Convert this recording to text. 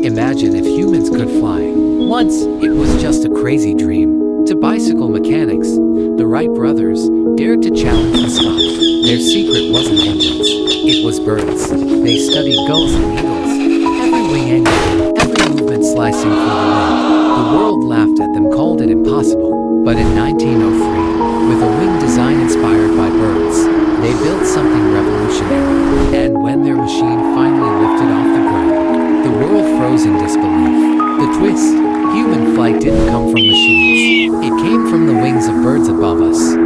Imagine if humans could fly. Once, it was just a crazy dream. To bicycle mechanics, the Wright brothers dared to challenge the sky. Their secret wasn't engines, it was birds. They studied gulls and eagles, every wing angle, every movement slicing through the wind. The world laughed at them, called it impossible. But in 1903, with a wing design inspired by birds, they built something revolutionary. And when their machine finally lifted off the ground, the world froze in disbelief. The twist: human flight didn't come from machines. It came from the wings of birds above us.